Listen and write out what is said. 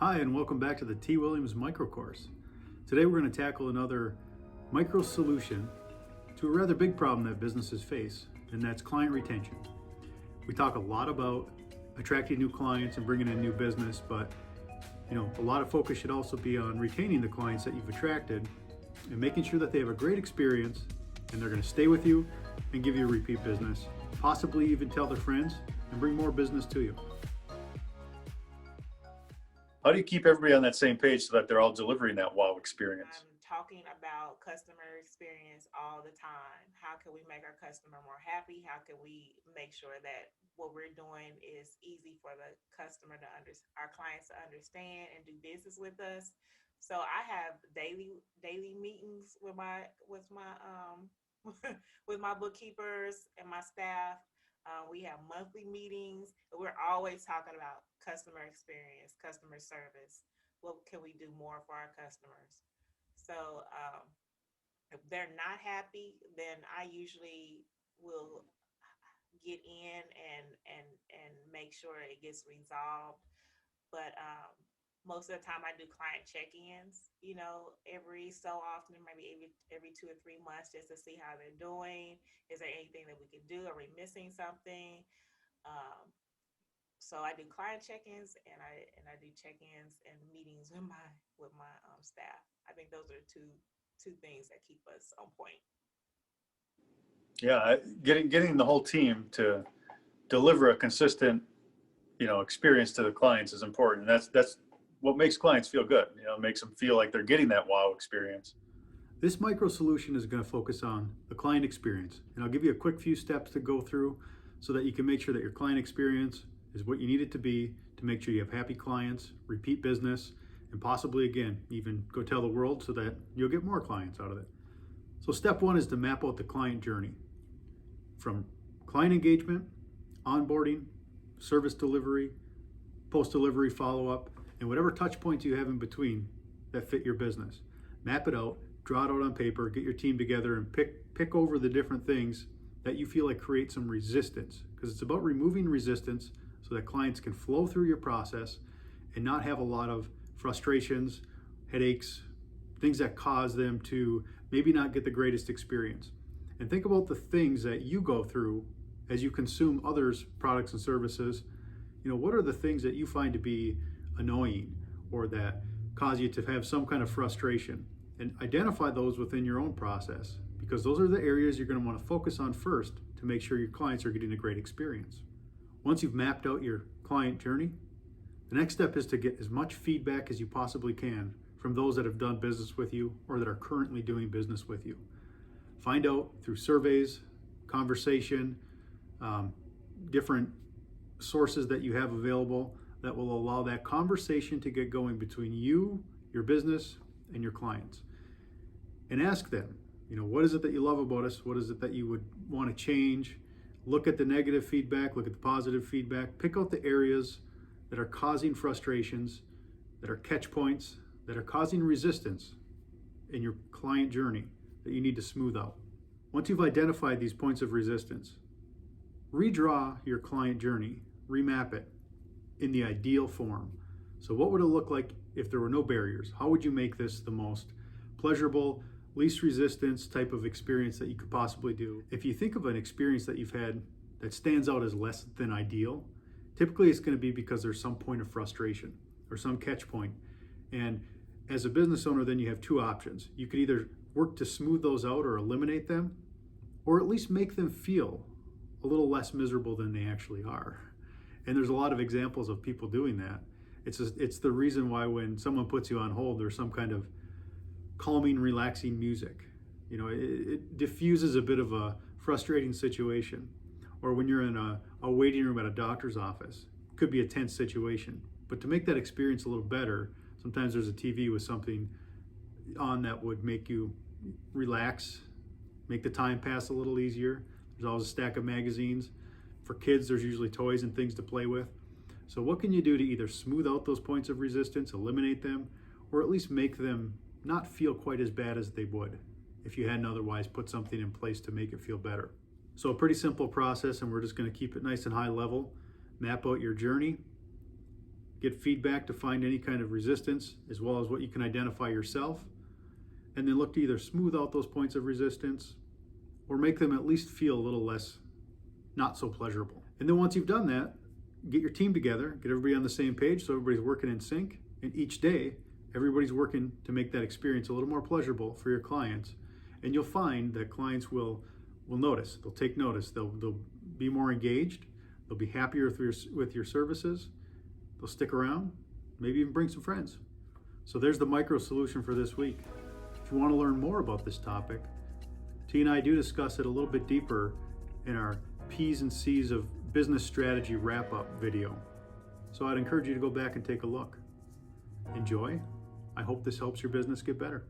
Hi, and welcome back to the T. Williams Micro Course. Today we're going to tackle another micro solution to a rather big problem that businesses face, and that's client retention. We talk a lot about attracting new clients and bringing in new business, but a lot of focus should also be on retaining the clients that you've attracted and making sure that they have a great experience and they're going to stay with you and give you repeat business, possibly even tell their friends and bring more business to you. How do you keep everybody on that same page so that they're all delivering that wow experience? I'm talking about customer experience all the time. How can we make our customer more happy? How can we make sure that what we're doing is easy for the customer to our clients to understand and do business with us? So I have daily meetings with my with my bookkeepers and my staff. We have monthly meetings. We're always talking about customer experience, customer service. What can we do more for our customers? So if they're not happy, then I usually will get in and make sure it gets resolved. But most of the time I do client check-ins, every so often, maybe every 2 or 3 months, just to see how they're doing. Is there anything that we can do? Are we missing something? So I do client check-ins and I do check-ins and meetings with my staff. I think those are two things that keep us on point. Yeah, getting the whole team to deliver a consistent, experience to the clients is important. That's what makes clients feel good. It makes them feel like they're getting that wow experience. This micro solution is going to focus on the client experience, and I'll give you a quick few steps to go through so that you can make sure that your client experience is what you need it to be to make sure you have happy clients, repeat business, and possibly, again, even go tell the world so that you'll get more clients out of it. So step one is to map out the client journey from client engagement, onboarding, service delivery, post-delivery follow-up, and whatever touch points you have in between that fit your business. Map it out, draw it out on paper, get your team together and pick over the different things that you feel like create some resistance, because it's about removing resistance so that clients can flow through your process and not have a lot of frustrations, headaches, things that cause them to maybe not get the greatest experience. And think about the things that you go through as you consume others' products and services. What are the things that you find to be annoying or that cause you to have some kind of frustration? And identify those within your own process, because those are the areas you're going to want to focus on first to make sure your clients are getting a great experience. Once you've mapped out your client journey, the next step is to get as much feedback as you possibly can from those that have done business with you or that are currently doing business with you. Find out through surveys, conversation, different sources that you have available that will allow that conversation to get going between you, your business, and your clients. And ask them, what is it that you love about us? What is it that you would want to change? Look at the negative feedback, look at the positive feedback, pick out the areas that are causing frustrations, that are catch points, that are causing resistance in your client journey that you need to smooth out. Once you've identified these points of resistance, redraw your client journey, remap it in the ideal form. So what would it look like if there were no barriers? How would you make this the most pleasurable, least resistance type of experience that you could possibly do? If you think of an experience that you've had that stands out as less than ideal, typically it's going to be because there's some point of frustration or some catch point. And as a business owner, then you have two options. You could either work to smooth those out or eliminate them, or at least make them feel a little less miserable than they actually are. And there's a lot of examples of people doing that. It's the reason why when someone puts you on hold, there's some kind of calming, relaxing music. It diffuses a bit of a frustrating situation. Or when you're in a waiting room at a doctor's office, it could be a tense situation. But to make that experience a little better, sometimes there's a TV with something on that would make you relax, make the time pass a little easier. There's always a stack of magazines. For kids, there's usually toys and things to play with. So what can you do to either smooth out those points of resistance, eliminate them, or at least make them not feel quite as bad as they would if you hadn't otherwise put something in place to make it feel better? So a pretty simple process, and we're just going to keep it nice and high level. Map out your journey, get feedback to find any kind of resistance, as well as what you can identify yourself, and then look to either smooth out those points of resistance or make them at least feel a little less not so pleasurable. And then once you've done that, get your team together, get everybody on the same page so everybody's working in sync, and each day everybody's working to make that experience a little more pleasurable for your clients. And you'll find that clients will notice, they'll take notice, they'll be more engaged, they'll be happier with your services, they'll stick around, maybe even bring some friends. So there's the micro solution for this week. If you want to learn more about this topic, T and I do discuss it a little bit deeper in our P's and C's of business strategy wrap-up video. So I'd encourage you to go back and take a look. Enjoy. I hope this helps your business get better.